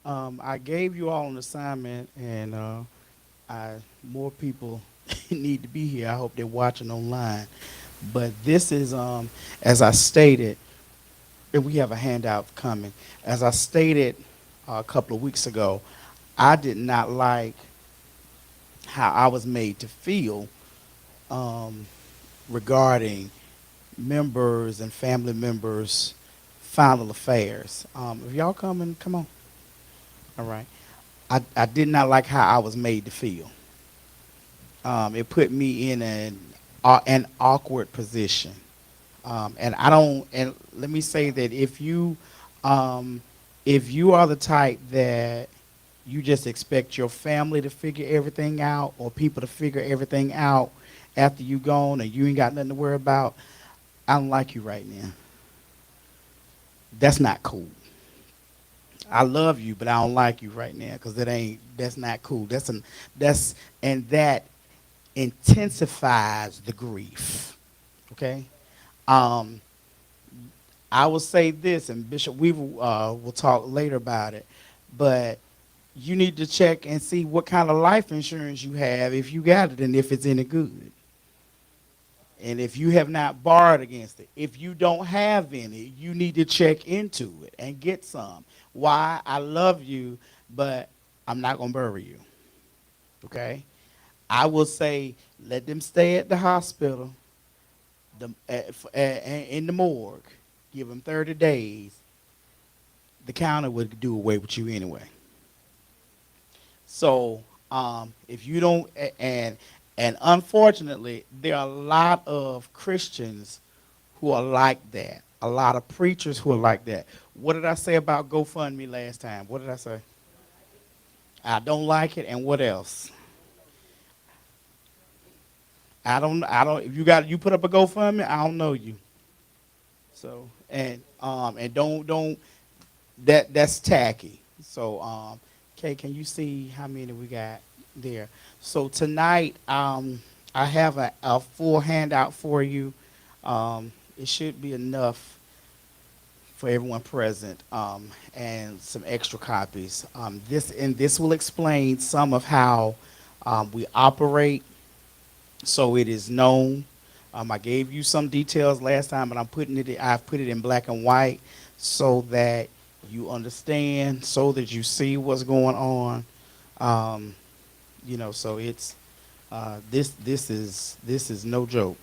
I gave you all an assignment, and more people need to be here. I hope they're watching online. But this is, as I stated, and we have a handout coming. As I stated a couple of weeks ago, I did not like how I was made to feel um, regarding members and family members' final affairs. If y'all coming, come on. All right. I did not like how I was made to feel. It put me in an awkward position. And I don't. And let me say that um, if you are the type that you just expect your family to figure everything out, or people to figure everything out after you gone, and you ain't got nothing to worry about, I don't like you right now. That's not cool. I love you, but I don't like you right now because that's not cool. That's and that intensifies the grief. Okay. Um, I will say this, and Bishop Weaver will talk later about it, but you need to check and see what kind of life insurance you have, if you got it, and if it's any good. And if you have not borrowed against it, if you don't have any, you need to check into it and get some. Why? I love you, but I'm not going to bury you. Okay? I will say let them stay at the hospital, in the morgue. Give them 30 days. The county would do away with you anyway. So if you don't, and unfortunately, there are a lot of Christians who are like that. A lot of preachers who are like that. What did I say about GoFundMe last time? What did I say? I don't like it, and what else? I don't. If you put up a GoFundMe, I don't know you. So and don't that's tacky. So Kay, can you see how many we got there? So tonight, I have a full handout for you. It should be enough for everyone present, and some extra copies. This will explain some of how we operate, so it is known. I gave you some details last time, but I've put it in black and white so that you understand, so that you see what's going on. Um, so it's this is no joke.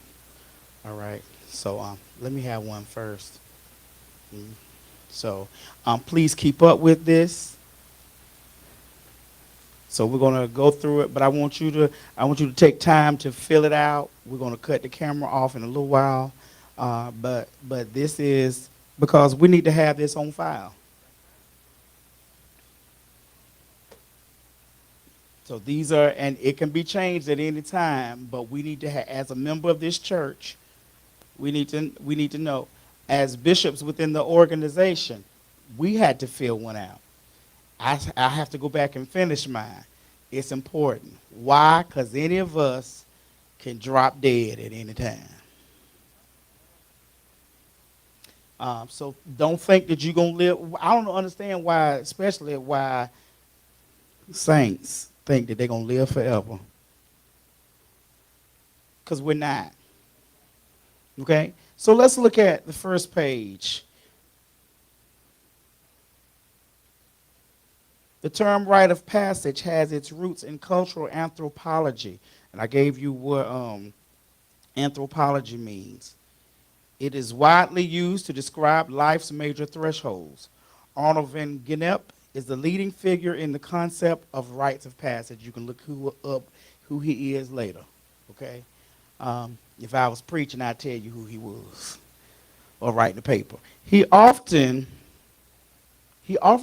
All right. So let me have one first. Mm. So please keep up with this. So we're gonna go through it, but I want you to take time to fill it out. We're gonna cut the camera off in a little while, but this is because we need to have this on file. So these are, and it can be changed at any time, but we need to have, as a member of this church, we need to know, as bishops within the organization, we had to fill one out. I have to go back and finish mine. It's important. Why? Because any of us can drop dead at any time. So don't think that you're gonna live. I don't understand why, especially why saints think that they're gonna live forever. Because we're not. Okay. So let's look at the first page. The term rite of passage has its roots in cultural anthropology, and I gave you what anthropology means. It is widely used to describe life's major thresholds. Arnold van Gennep is the leading figure in the concept of rites of passage. You can look up who he is later. Okay, if I was preaching, I'd tell you who he was, or writing the paper. He offers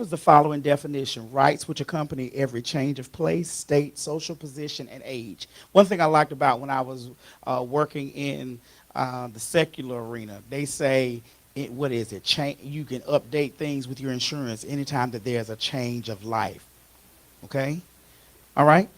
the following definition: rights which accompany every change of place, state, social position, and age. One thing I liked about when I was working in the secular arena, they say, what is it? You can update things with your insurance anytime that there's a change of life. Okay? All right?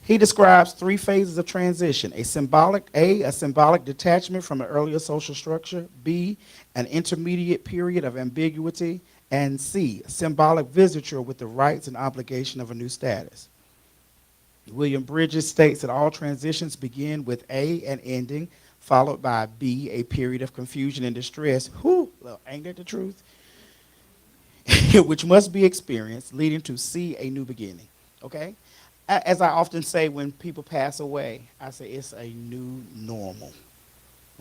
He describes three phases of transition: a symbolic detachment from an earlier social structure; B, an intermediate period of ambiguity; And C, symbolic visiture with the rights and obligation of a new status. William Bridges states that all transitions begin with A, an ending, followed by B, a period of confusion and distress. Whew, well, ain't that the truth? Which must be experienced, leading to C, a new beginning. Okay? As I often say when people pass away, I say it's a new normal.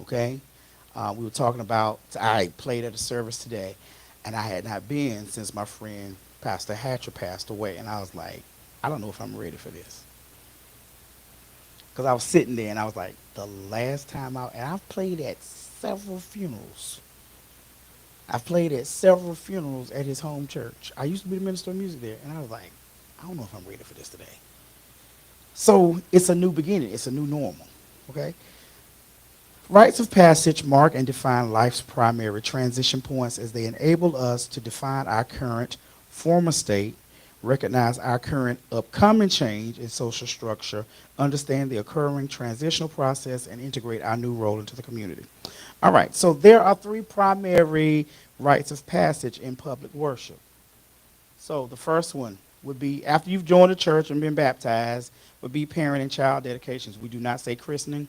Okay? We were talking about, I played at a service today, and I had not been since my friend Pastor Hatcher passed away, and I was like, I don't know if I'm ready for this. Because I was sitting there, and I was like, the last time and I've played at several funerals. I've played at several funerals at his home church. I used to be the minister of music there, and I was like, I don't know if I'm ready for this today. So it's a new beginning. It's a new normal. Okay? Rites of passage mark and define life's primary transition points as they enable us to define our current former state, recognize our current upcoming change in social structure, understand the occurring transitional process, and integrate our new role into the community. All right, so there are three primary rites of passage in public worship. So the first one would be after you've joined the church and been baptized, would be parent and child dedications. We do not say christening.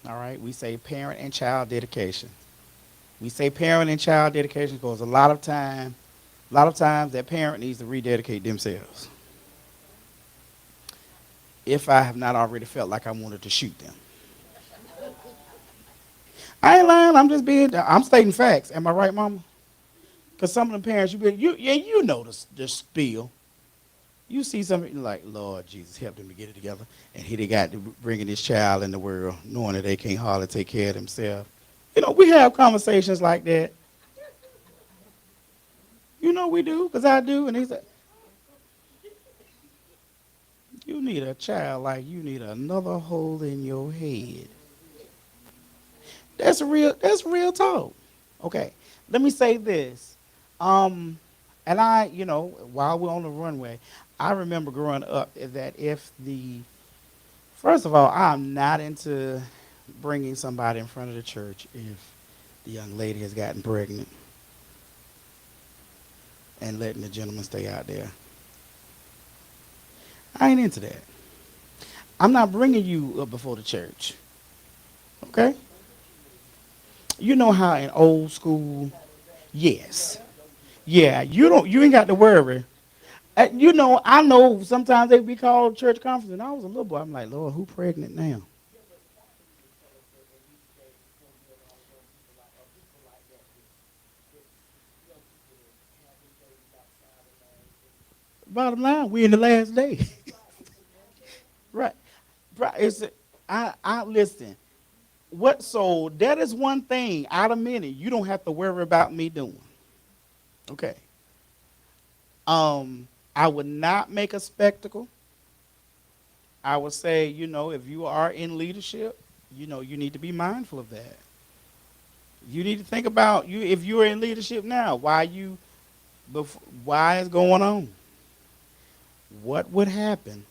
All right, we say parent and child dedication. We say parent and child dedication because a lot of times that parent needs to rededicate themselves. If I have not already felt like I wanted to shoot them. I ain't lying, I'm stating facts. Am I right, mama? Because some of the parents, you know the spiel. You see something like, Lord Jesus, help them to get it together. And here they got to bringing this child in the world, knowing that they can't hardly take care of themselves. You know, we have conversations like that. You know we do, because I do. And he said, you need a child like you need another hole in your head. That's real talk. Okay, let me say this. And while we're on the runway, I remember growing up that first of all, I'm not into bringing somebody in front of the church if the young lady has gotten pregnant and letting the gentleman stay out there. I ain't into that. I'm not bringing you up before the church. Okay? You know how in old school, yes. Yeah, you ain't got to worry. I know sometimes they be called church conference, and I was a little boy. I'm like, Lord, who pregnant now? Bottom line, we in the last day. Right. Right. I listen. So that is one thing out of many you don't have to worry about me doing. Okay. I would not make a spectacle. I would say, if you are in leadership, you need to be mindful of that. You need to think about if you're in leadership now, why is going on? What would happen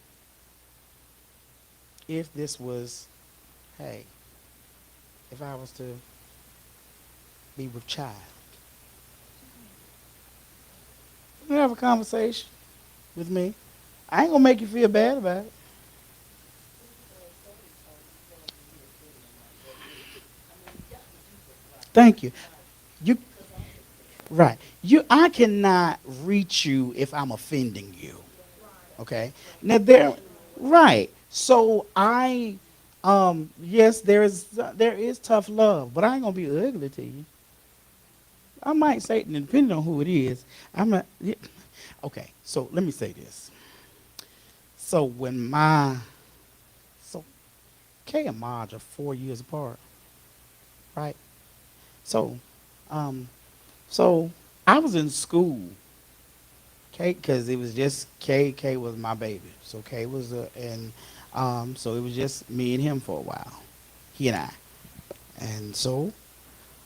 if this was, hey, if I was to be with child? You have a conversation with me. I ain't gonna make you feel bad about it. Thank you. You right. I cannot reach you if I'm offending you. Okay. Now right. So yes, there is tough love, but I ain't gonna be ugly to you. I might say, depending on who it is, I'm not. Yeah. Okay. So let me say this. So so Kay and Marge are 4 years apart, right? So, um, so I was in school, Kay, because it was just Kay. Kay was my baby. So Kay was, so it was just me and him for a while, he and I. And so,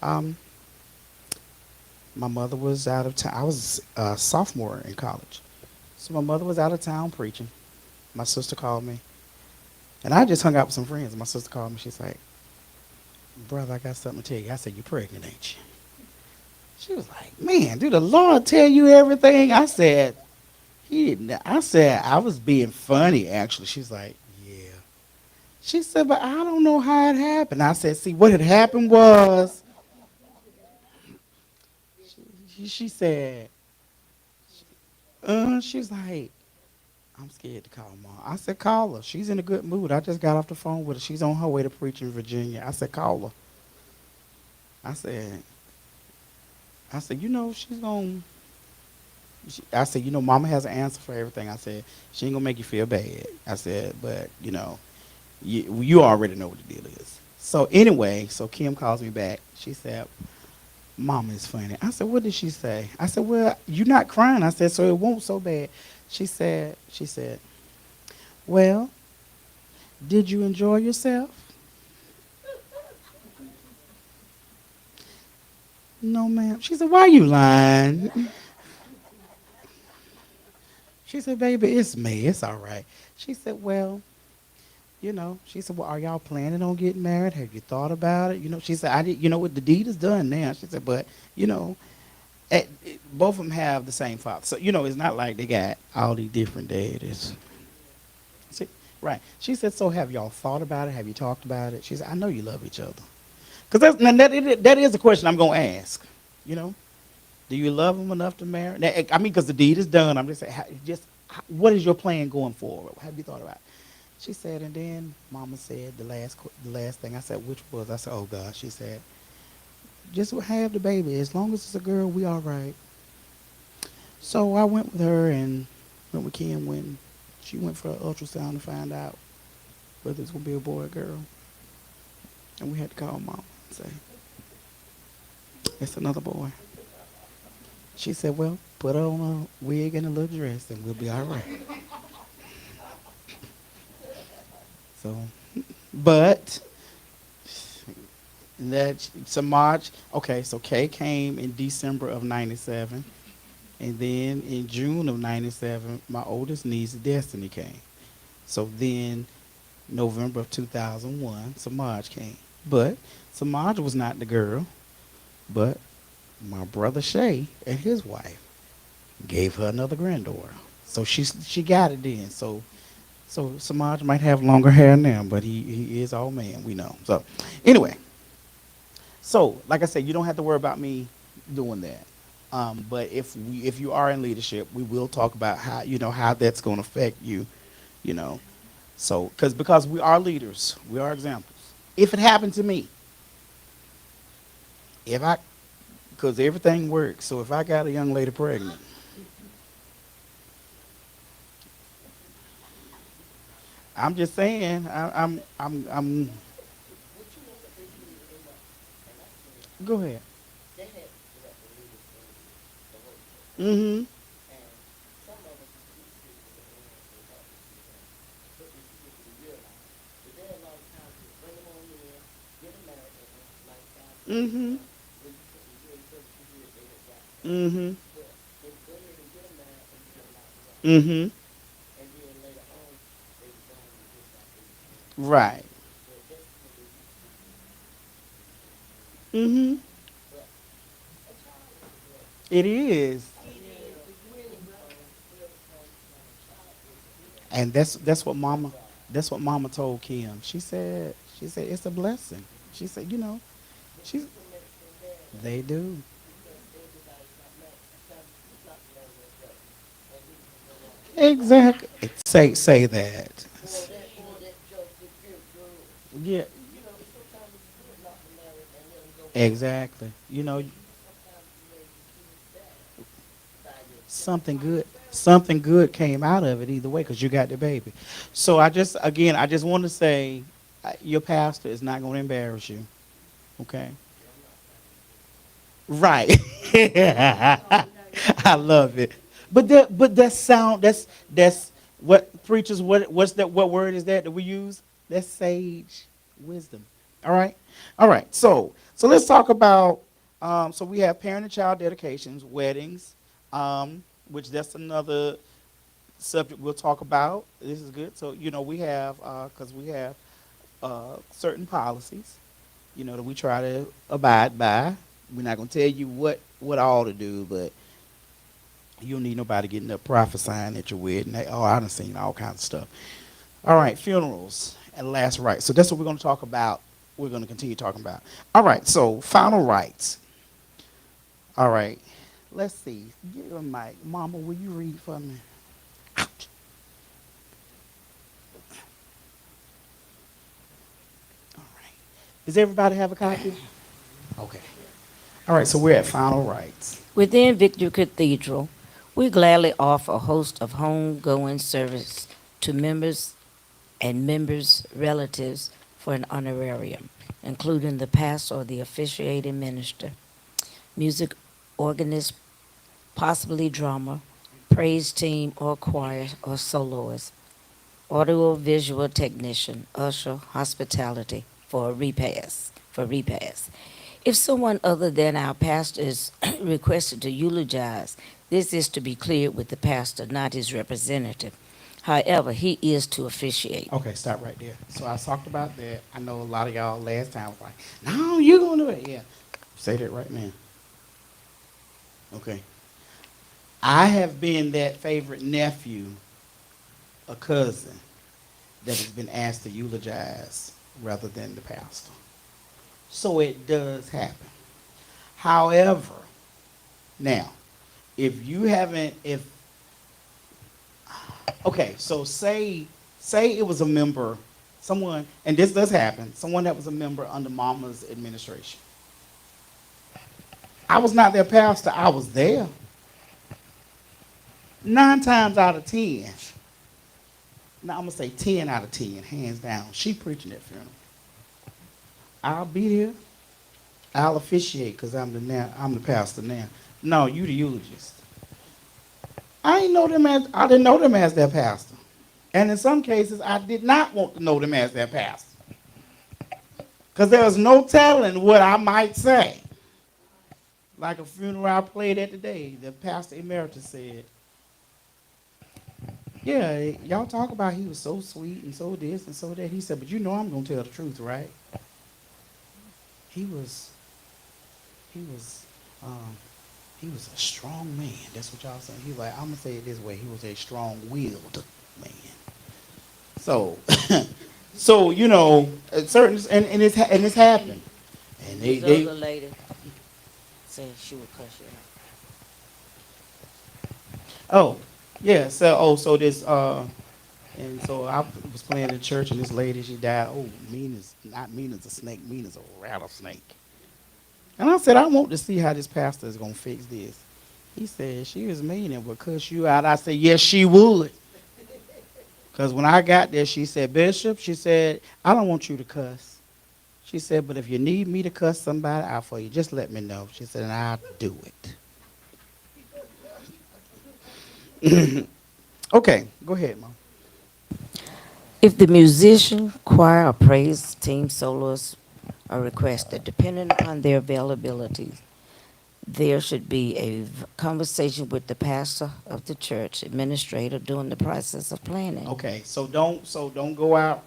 um, my mother was out of town. I was a sophomore in college. So my mother was out of town preaching. My sister called me. And I just hung out with some friends. And my sister called me. She's like, brother, I got something to tell you. I said, you pregnant, ain't you? She was like, man, do the Lord tell you everything? I said, he didn't. I said, I was being funny, actually. She's like, yeah. She said, but I don't know how it happened. I said, see, what had happened was, she said, she's like, I'm scared to call mom. I said, call her. She's in a good mood. I just got off the phone with her. She's on her way to preach in Virginia. I said, call her. I said, you know, she's going to, I said, you know, mama has an answer for everything. I said, she ain't going to make you feel bad. I said, but, you know, you already know what the deal is. So anyway, so Kim calls me back. She said, mama is funny. I said, what did she say? I said, well, you're not crying. I said, so it won't so bad. She said, well, did you enjoy yourself? No, ma'am. She said, why you lying? She said, baby, it's me. It's all right. She said, well, you know, she said, well, are y'all planning on getting married? Have you thought about it? You know, she said, I did, you know what, the deed is done now. She said, but, you know, both of them have the same father. So, you know, it's not like they got all these different daddies. See, right. She said, so have y'all thought about it? Have you talked about it? She said, I know you love each other. Because that is a question I'm going to ask, you know. Do you love him enough to marry? Now, I mean, because the deed is done. I'm just saying, what is your plan going forward? Have you thought about it? She said, and then Mama said the last thing. I said, which was? I said, oh God. She said, just have the baby. As long as it's a girl, we all right. So I went with her and went with Kim when she went for an ultrasound to find out whether it's gonna be a boy or girl. And we had to call Mama and say, it's another boy. She said, well, put on a wig and a little dress and we'll be all right. So, but so March, okay, so Kay came in December of 97. And then in June of 97, my oldest niece, Destiny, came. So then November of 2001, Samaj came. But Samaj was not the girl, but my brother Shay and his wife gave her another granddaughter. So she got it then. So Samaj might have longer hair now, but he is all man, we know. So anyway, so like I said, you don't have to worry about me doing that. But if you are in leadership, we will talk about how how that's going to affect you, you know. So because we are leaders, we are examples. If it happened to me, if I because everything works. So if I got a young lady pregnant, I'm just saying, I'm. Go ahead. Mm-hmm. Mm-hmm. Mm-hmm. Mm-hmm. Right. Mm-hmm. It is. And that's what mama told Kim. She said it's a blessing. She said, she's they do. Exactly. Say that. Yeah, exactly. Something good came out of it either way because you got the baby. So I just want to say, your pastor is not going to embarrass you. Okay. Right. I love it. But that sound that's what preachers what's that what word is that we use? That's sage wisdom. All right. All right. So let's talk about so we have parent and child dedications, weddings, which that's another subject we'll talk about. This is good. So we have because we have certain policies that we try to abide by. We're not going to tell you what what I ought to do, but you don't need nobody getting up prophesying at your wedding. Oh, I done seen all kinds of stuff. All right, funerals and last rites. So that's what we're going to talk about. We're going to continue talking about. All right, so final rites. All right, let's see. Give a mic. Mama, will you read for me? Ouch. All right. Does everybody have a copy? Okay. All right, so we're at final rites. Within Victory Cathedral, we gladly offer a host of homegoing service to members and members' relatives for an honorarium, including the pastor or the officiating minister, music organist, possibly drummer, praise team or choir or soloist, audio visual technician, usher, hospitality for a repast. For repast. If someone other than our pastor is requested to eulogize, this is to be cleared with the pastor, not his representative. However, he is to officiate. Okay, stop right there. So I talked about that. I know a lot of y'all last time was like, no, you're going to do it. Yeah. Say that right now. Okay. I have been that favorite nephew, a cousin, that has been asked to eulogize rather than the pastor. So it does happen. However, now, if you haven't, if okay, so say it was a member, someone, and this does happen, someone that was a member under Mama's administration. I was not their pastor, I was there. 9 times out of 10, now I'm gonna say 10 out of 10, hands down, she preaching that funeral. I'll be there. I'll officiate because I'm the pastor now. No, you the eulogist. I didn't know them as their pastor. And in some cases, I did not want to know them as their pastor. Because there was no telling what I might say. Like a funeral I played at today, the pastor emeritus said, yeah, y'all talk about he was so sweet and so this and so that. He said, but you know I'm going to tell the truth, right? He was, he was, um, he was a strong man. That's what y'all saying. He was like, I'm going to say it this way. He was a strong-willed man. So, so you know, certain and it's happened. And This other lady said she would cuss you oh yeah, so this and so I was playing in church and this lady she died. Oh, mean as not mean as a snake, mean as a rattlesnake. And I said I want to see how this pastor is gonna fix this. He said she was mean and would cuss you out. I said yes she would. Because when I got there, she said, Bishop, she said, I don't want you to cuss. She said, but if you need me to cuss somebody out for you, just let me know. She said, and I'll do it. Okay, go ahead, Mom. If the musician, choir, or praise team soloists are requested, depending upon their availability, there should be a conversation with the pastor of the church administrator during the process of planning. Okay, so don't go out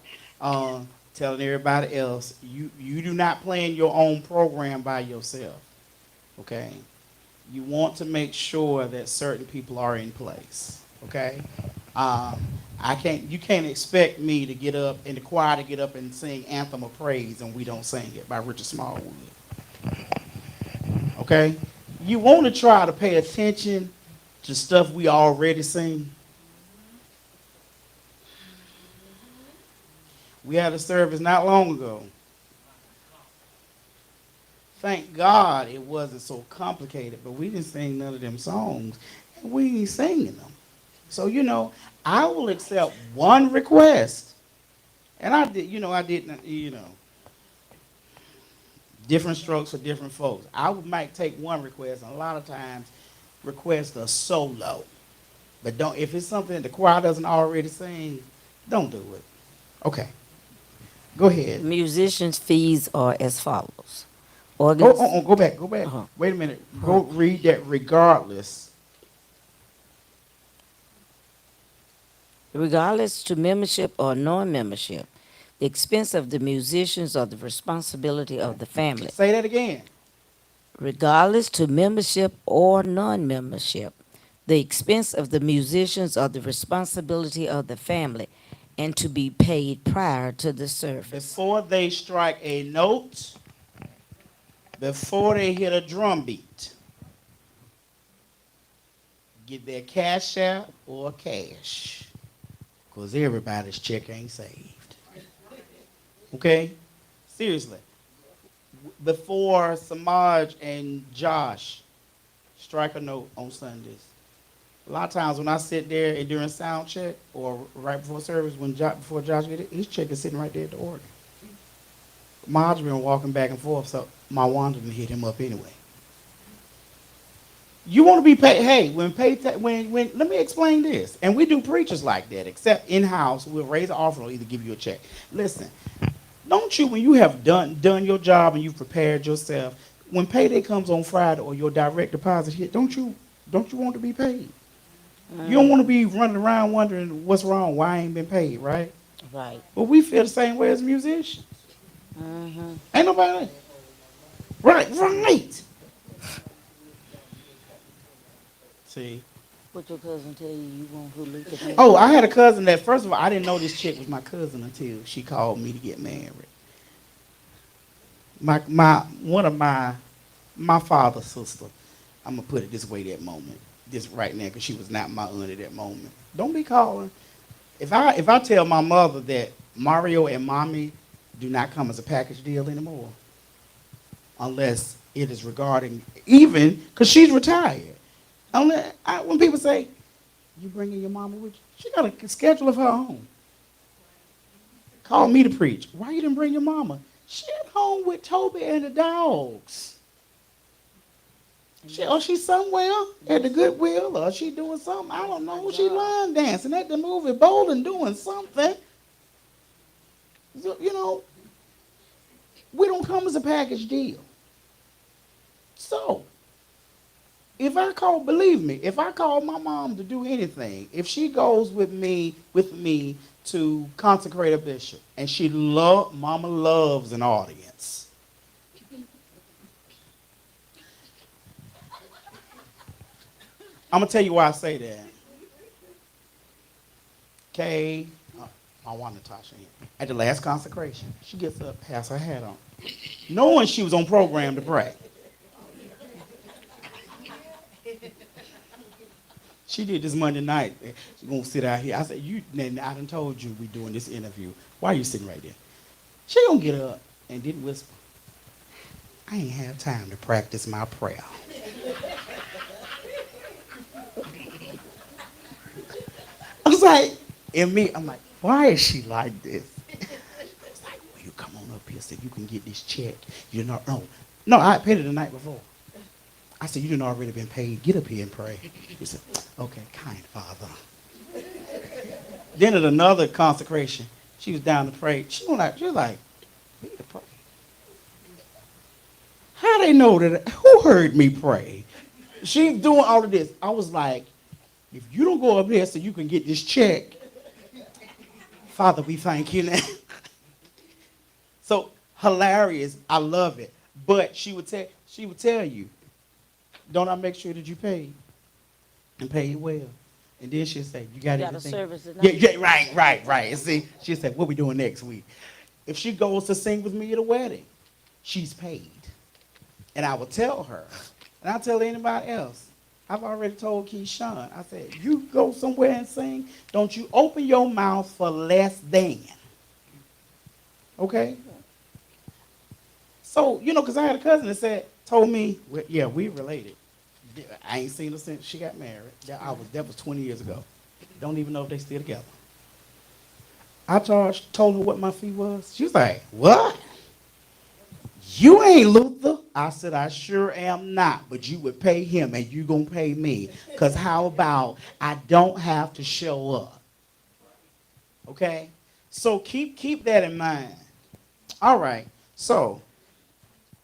telling everybody else. You do not plan your own program by yourself. Okay, you want to make sure that certain people are in place. Okay, um, you can't expect me to get up and the choir to get up and sing anthem of praise and we don't sing it by Richard Smallwood. Okay, you want to try to pay attention to stuff we already sing. We had a service not long ago. Thank God it wasn't so complicated, but we didn't sing none of them songs, and we ain't singing them. So I will accept one request, and I didn't, different strokes for different folks. Might take one request, and a lot of times request a solo, but don't if it's something that the choir doesn't already sing, don't do it. Okay, go ahead. Musicians' fees are as follows. Go back. Uh-huh. Wait a minute. Go read that regardless. Regardless to membership or non-membership, the expense of the musicians are the responsibility of the family. Say that again. regardless to membership or non-membership. The expense of the musicians are the responsibility of the family and to be paid prior to the service. Before they strike a note, before they hit a drum beat, get their cash out or cash. Because everybody's check ain't saved. Okay? Seriously. Before Samaj and Josh strike a note on Sundays, a lot of times when I sit there and during sound check or right before service, before Josh get it, his check is sitting right there at the organ. Marge been walking back and forth, so my Wanda didn't hit him up anyway. You want to be paid? Hey, when let me explain this. And we do preachers like that, except in house, we'll raise an offering or either give you a check. Listen, don't you when you have done your job and you've prepared yourself, when payday comes on Friday or your direct deposit hit, don't you want to be paid? You don't want to be running around wondering what's wrong, why I ain't been paid, right? Right. But we feel the same way as musicians. Mm-hmm. Ain't nobody. Right. See. What your cousin tell you want to look at me? Oh, I had a cousin that, first of all, I didn't know this chick was my cousin until she called me to get married. One of my father's sister, I'm going to put it this way that moment, this right now, because she was not my aunt at that moment. Don't be calling. If I tell my mother that Mario and Mommy do not come as a package deal anymore, unless it is regarding, even, because she's retired. When people say, you bringing your mama with you? She got a schedule of her own. Call me to preach. Why you didn't bring your mama? She at home with Toby and the dogs. She's somewhere at the Goodwill, or she doing something. I don't know. She line dancing at the movie bowling, doing something. You know, we don't come as a package deal. So, believe me, if I call my mom to do anything, if she goes with me to consecrate a bishop, and mama loves an audience. I'm gonna tell you why I say that. Okay, I want Natasha in. At the last consecration, she gets up, has her hat on, knowing she was on program to pray. She did this Monday night. She's gonna sit out here. I said, I done told you we doing this interview. Why are you sitting right there? She gonna get up and didn't whisper. I ain't have time to practice my prayer. I was like, I'm like, why is she like this? It's like, well, you come on up here so you can get this check. No, I paid it the night before. I said, you done already been paid. Get up here and pray. He said, okay, kind Father. Then at another consecration, she was down to pray. She was like, me to pray. How they know that? Who heard me pray? She's doing all of this. I was like, if you don't go up there so you can get this check, Father, we thank you now. So hilarious. I love it. But she would tell you, don't I make sure that you pay and pay well? And then she'll say, you got a everything? service tonight? Yeah, right. And see, she'll say, what we doing next week? If she goes to sing with me at a wedding, she's paid. And I will tell her, and I'll tell anybody else, I've already told Keyshawn, I said, you go somewhere and sing, don't you open your mouth for less than. Okay? So, because I had a cousin that told me, well, yeah, we related. I ain't seen her since she got married. That was 20 years ago. Don't even know if they still together. I told her what my fee was. She was like, what? You ain't Luther. I said, I sure am not, but you would pay him and you gonna pay me. Because how about I don't have to show up? Okay? So keep that in mind. All right. So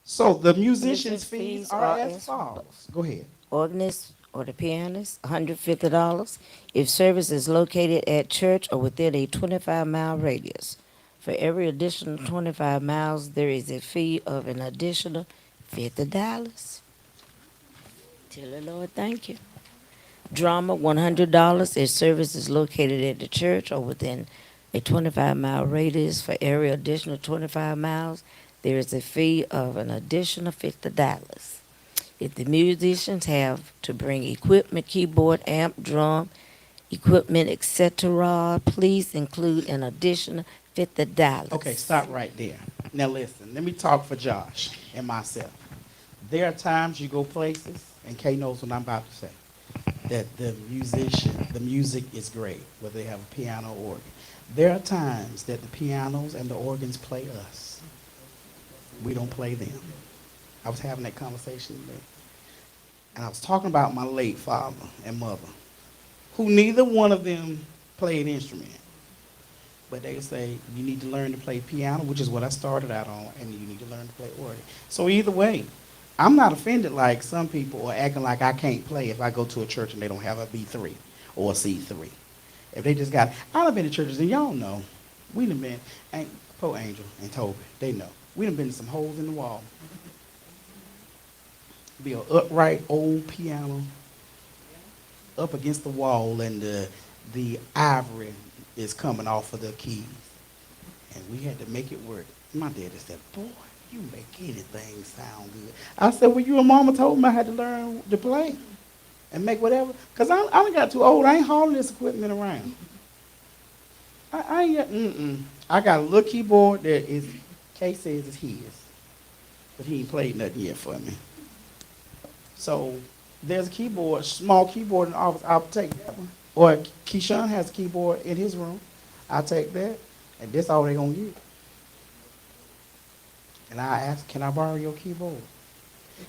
the musicians' fees are as follows. Go ahead. Organist or the pianist, $150 if service is located at church or within a 25-mile radius. For every additional 25 miles, there is a fee of an additional $50. Tell the Lord thank you. Drama, $100. If service is located at the church or within a 25-mile radius for every additional 25 miles, there is a fee of an additional $50. If the musicians have to bring equipment, keyboard, amp, drum, equipment, etc., please include an additional $50. Okay, stop right there. Now listen, let me talk for Josh and myself. There are times you go places, and Kay knows what I'm about to say, that the music is great, whether they have a piano or organ. There are times that the pianos and the organs play us. We don't play them. I was having that conversation today. And I was talking about my late father and mother, who neither one of them played an instrument. But they say, you need to learn to play piano, which is what I started out on, and you need to learn to play organ. So either way, I'm not offended like some people are acting like I can't play if I go to a church and they don't have a B3 or a C3. If they just got, I've been to churches, and y'all know, we done been, and poor Angel and Toby, they know. We done been to some holes in the wall. Be an upright old piano up against the wall, and the ivory is coming off of the keys. And we had to make it work. My daddy said, boy, you make anything sound good. I said, well, you and mama told me I had to learn to play and make whatever. Because I done got too old. I ain't hauling this equipment around. I ain't yet, I got a little keyboard that is, Kay says is his. But he ain't played nothing yet for me. So there's a keyboard, small keyboard in the office. I'll take that one. Or Keyshawn has a keyboard in his room. I'll take that. And that's all they're going to get. And I asked, can I borrow your keyboard?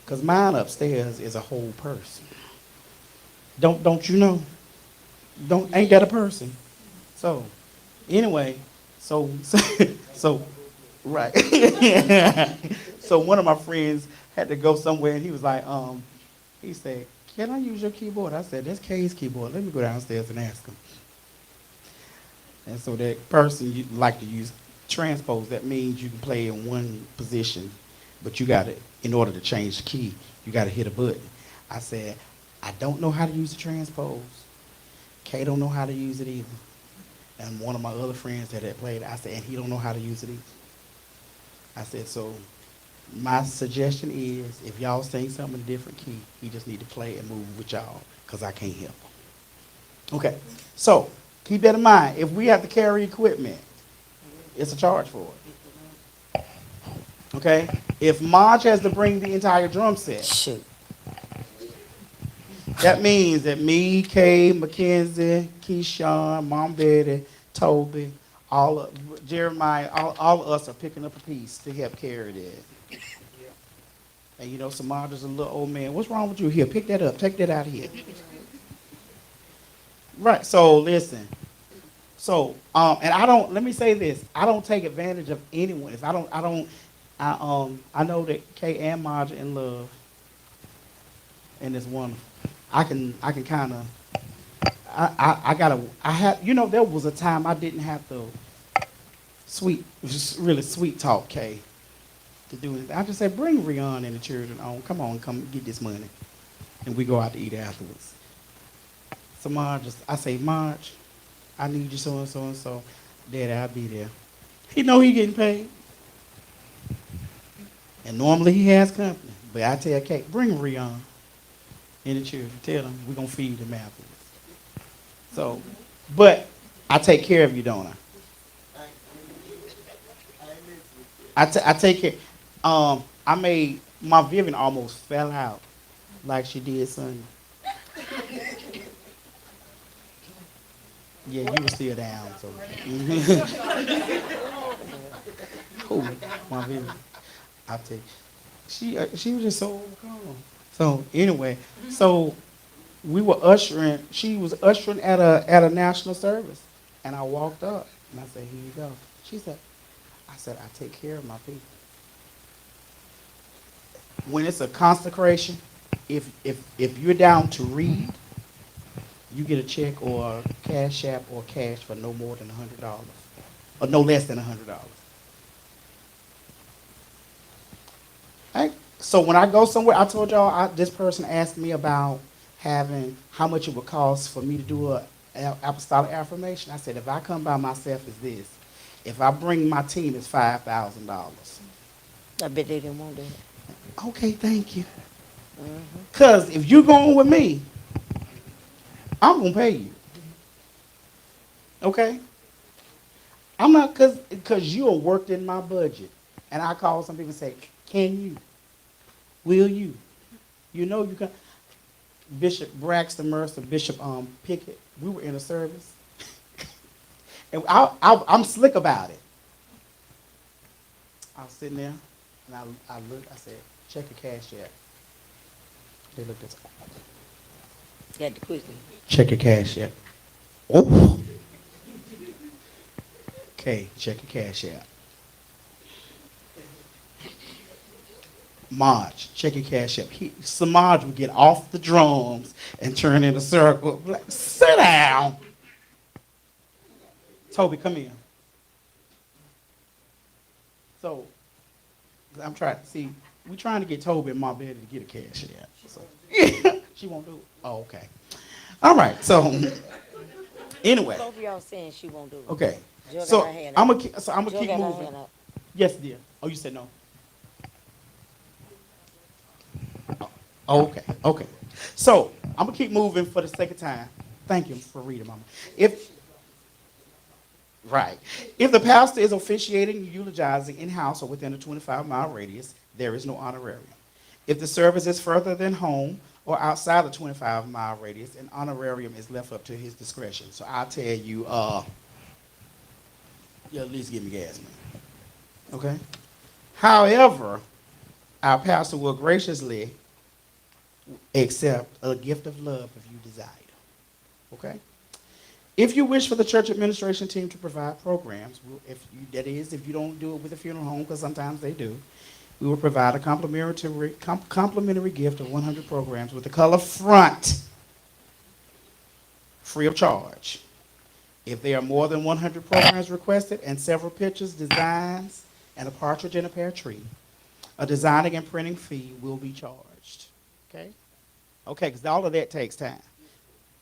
Because mine upstairs is a whole person. Don't you know? Ain't that a person? So, anyway, so right. So one of my friends had to go somewhere, and he was like, he said, can I use your keyboard? I said, that's Kay's keyboard. Let me go downstairs and ask him. And so that person you like to use transpose, that means you can play in one position, but you got to, in order to change the key, you got to hit a button. I said, I don't know how to use the transpose. Kay don't know how to use it either. And one of my other friends that had played, I said, and he don't know how to use it either. I said, so my suggestion is, if y'all sing something in a different key, he just need to play and move with y'all, because I can't help him. Okay, so keep that in mind. If we have to carry equipment, it's a charge for it. Okay? If Marge has to bring the entire drum set, Shoot. that means that me, Kay, Mackenzie, Keyshawn, Mom Betty, Toby, Jeremiah, all of us are picking up a piece to help carry that. And you know, Samaj is a little old man. What's wrong with you? Here, pick that up. Take that out of here. Right. So listen. So and I don't. Let me say this. I don't take advantage of anyone. If I know that Kay and Marge are in love, and it's wonderful. I can kind of. I have. You know, there was a time I didn't have to really sweet talk Kay to do anything. I just said, bring Rion and the children on. Come get this money. And we go out to eat afterwards. So I say, Marge, I need you so and so and so. Daddy, I'll be there. He know he getting paid. And normally he has company. But I tell Kate, bring Rion and the children. Tell them we're going to feed them afterwards. So, but I take care of you, don't I? I take care. I made my Vivian almost fell out like she did Sunday. Yeah, you were still down, so. Who? My Vivian. I take. She was just so calm. So anyway, so we were ushering. She was ushering at a national service, and I walked up and I said, "Here you go." She said, "I take care of my people." When it's a consecration, if you're down to read, you get a check or a cash app or cash for no more than $100, or no less than $100. So when I go somewhere, I told y'all this person asked me about having how much it would cost for me to do a apostolic affirmation. I said if I come by myself, it's this. If I bring my team, it's $5,000. I bet they didn't want that. Okay, thank you. Mm-hmm. Cause if you going with me, I'm gonna pay you. Okay? I'm not cause you are worked in my budget. And I call some people and say, can you? Will you? You know you can. Bishop Braxton Mercer, Bishop Pickett, we were in a service. And I'm slick about it. I was sitting there and I looked, I said, check your cash app. They looked at me. Got to quickly. Check your cash app. Oh. Okay, check your cash app. Marge, check your cash app. Samaj would get off the drums and turn in a circle. Like, sit down. Toby, come here. So, I'm trying to see. We're trying to get Toby and my baby to get a cash app. So, she won't do it. Oh, okay. All right. So, anyway. Both of y'all saying she won't do it. Okay. Jill got So her hand I'm up. gonna Jill keep got her moving. hand up. Yes, dear. Oh, you said no. Oh, okay. Okay. So I'm gonna keep moving for the sake of time. Thank you for reading, Mama. If Right. If the pastor is officiating, eulogizing in-house or within a 25-mile radius, there is no honorarium. If the service is further than home or outside the 25-mile radius, an honorarium is left up to his discretion. So I'll tell you, you at least give me gas, man. Okay? However, our pastor will graciously accept a gift of love if you desire. Okay? If you wish for the church administration team to provide programs, if you don't do it with a funeral home, because sometimes they do, we will provide a complimentary gift of 100 programs with the color front, free of charge. If there are more than 100 programs requested and several pictures, designs, and a partridge in a pear tree, a designing and printing fee will be charged. Okay? Okay, because all of that takes time.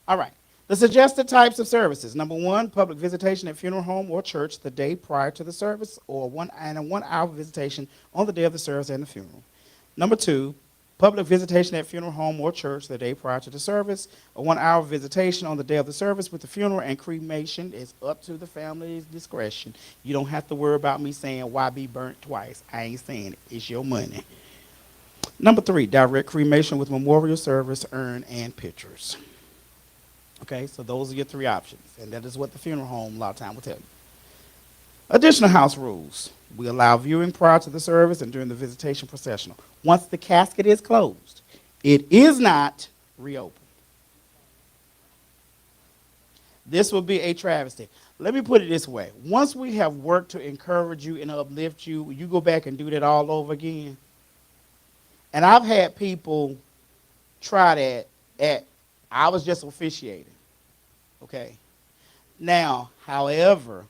All right. The suggested types of services. Number one, public visitation at funeral home or church the day prior to the service, or a 1-hour visitation on the day of the service and the funeral. Number two, public visitation at funeral home or church the day prior to the service, a 1-hour visitation on the day of the service with the funeral, and cremation is up to the family's discretion. You don't have to worry about me saying why be burnt twice. I ain't saying it. It's your money. Number three, direct cremation with memorial service, urn, and pictures. Okay, so those are your three options, and that is what the funeral home a lot of time will tell you. Additional house rules. We allow viewing prior to the service and during the visitation processional. Once the casket is closed, it is not reopened. This will be a travesty. Let me put it this way. Once we have worked to encourage you and uplift you, you go back and do that all over again. And I've had people try that I was just officiating. Okay. Now, however,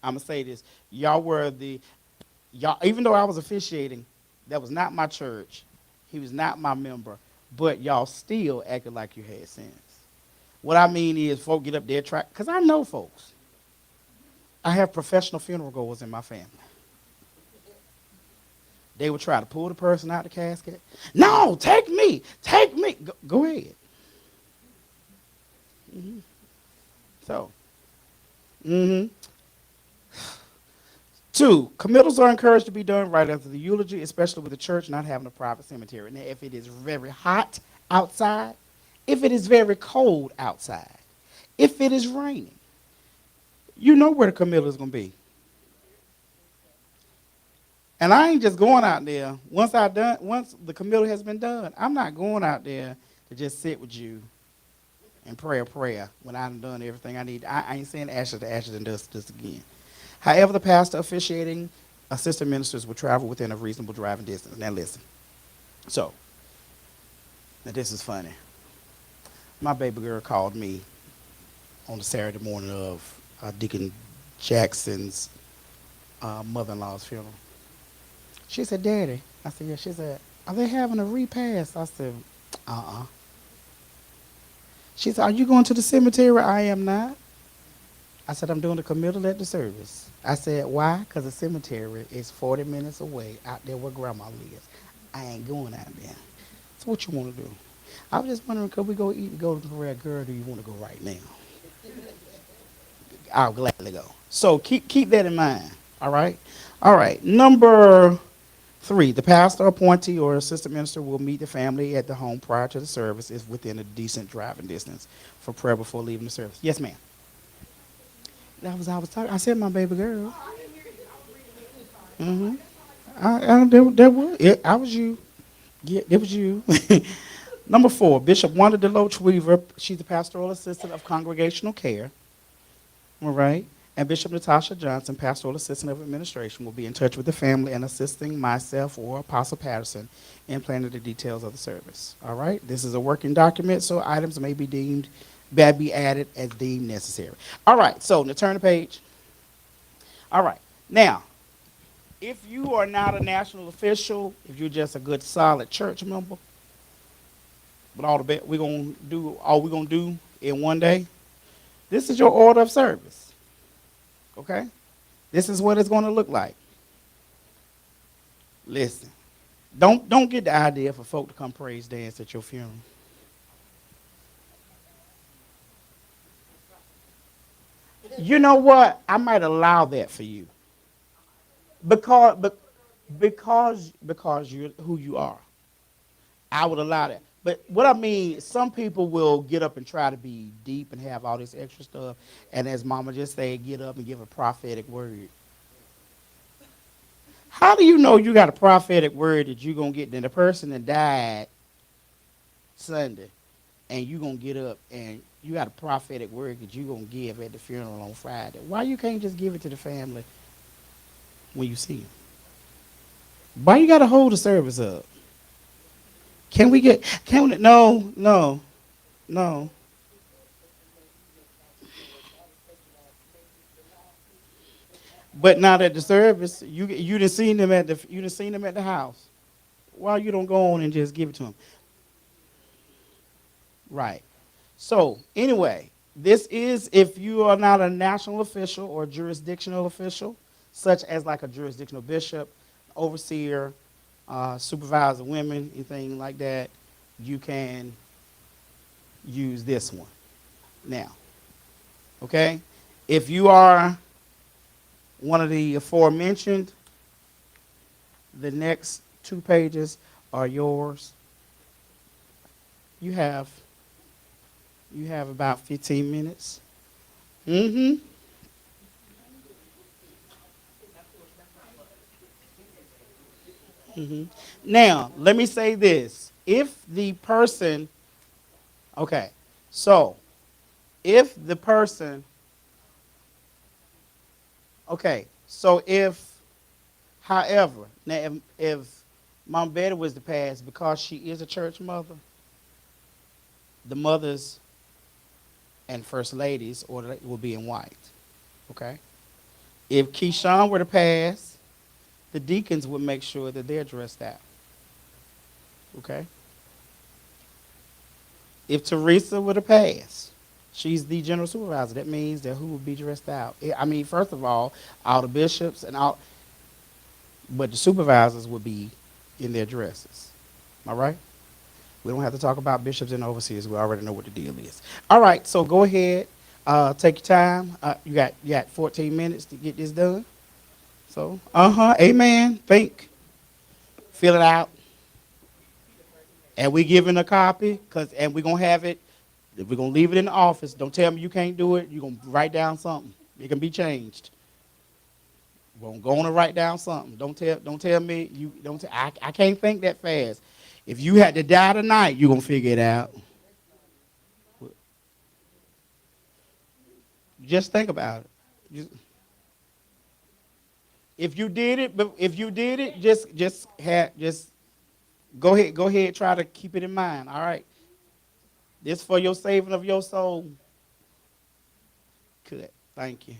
I'm going to say this. Y'all, even though I was officiating, that was not my church. He was not my member. But y'all still acted like you had sense. What I mean is, folk get up there, because I know folks. I have professional funeral goers in my family. They would try to pull the person out of the casket. No, take me. Take me. Go ahead. Mm-hmm. So, Two, committals are encouraged to be done right after the eulogy, especially with the church not having a private cemetery. Now, if it is very hot outside, if it is very cold outside, if it is raining, you know where the committal is going to be. And I ain't just going out there. Once the committal has been done, I'm not going out there to just sit with you and pray a prayer when I've done everything I need. I ain't saying ashes to ashes and dust again. However, the pastor officiating assistant ministers will travel within a reasonable driving distance. Now listen. So, now this is funny. My baby girl called me on the Saturday morning of Deacon Jackson's mother-in-law's funeral. She said, Daddy. I said, yeah. She said, Are they having a repast? I said, uh-uh. She said, are you going to the cemetery? I am not. I said, I'm doing the committal at the service. I said, why? Because the cemetery is 40 minutes away out there where grandma lives. I ain't going out there. So what you want to do? I was just wondering, could we go eat and go to the red girl? Or do you want to go right now? I'll gladly go. So keep that in mind. All right. All right. Number 3, the pastor, appointee, or assistant minister will meet the family at the home prior to the service if within a decent driving distance for prayer before leaving the service. Yes, ma'am. I was talking. I said my baby girl. Mm-hmm. I was you. Yeah, it was you. Number 4, Bishop Wanda Deloach Weaver. She's the pastoral assistant of congregational care. All right. And Bishop Natasha Johnson, pastoral assistant of administration, will be in touch with the family and assisting myself or Apostle Patterson in planning the details of the service. All right. This is a working document, so items may be added as deemed necessary. All right. So now turn the page. All right. Now, if you are not a national official, if you're just a good, solid church member, but all we're gonna do in one day, this is your order of service. Okay? This is what it's gonna look like. Listen. Don't get the idea for folk to come praise dance at your funeral. You know what? I might allow that for you. Because but because you're who you are. I would allow that. But what I mean, some people will get up and try to be deep and have all this extra stuff, and as Mama just said, get up and give a prophetic word. How do you know you got a prophetic word that you're gonna get? Then the person that died Sunday, and you gonna get up and you got a prophetic word that you gonna give at the funeral on Friday. Why you can't just give it to the family when you see them? Why you gotta hold the service up? Can we get? Can we? No, no, no. But not at the service. You done seen them at the house. Why you don't go on and just give it to them? Right. So anyway, this is if you are not a national official or jurisdictional official, such as like a jurisdictional bishop, overseer, supervisor, women, anything like that, you can use this one. Now, okay? If you are one of the aforementioned, the next 2 pages are yours. You have about 15 minutes. Mm-hmm. Mm-hmm. Now, let me say this. If the person, okay, so if the person, okay, so if, however, now if Mom Betty was to pass, because she is a church mother, the mothers and first ladies order will be in white. Okay? If Keyshawn were to pass, the deacons would make sure that they're dressed out. Okay? If Teresa were to pass, she's the general supervisor. That means that who would be dressed out? I mean, first of all the bishops and all, but the supervisors would be in their dresses. All right? We don't have to talk about bishops and overseers. We already know what the deal is. All right, so go ahead. Take your time. You got 14 minutes to get this done. So, amen. Think, fill it out, and we giving a copy, and we're gonna have it. We're gonna leave it in the office. Don't tell me you can't do it. You're gonna write down something. It can be changed. We're gonna go on and write down something. Don't tell me you don't. I can't think that fast. If you had to die tonight, you're gonna figure it out. Just think about it. Just, if you did it, just go ahead, try to keep it in mind. All right, this for your saving of your soul. Good. Thank you.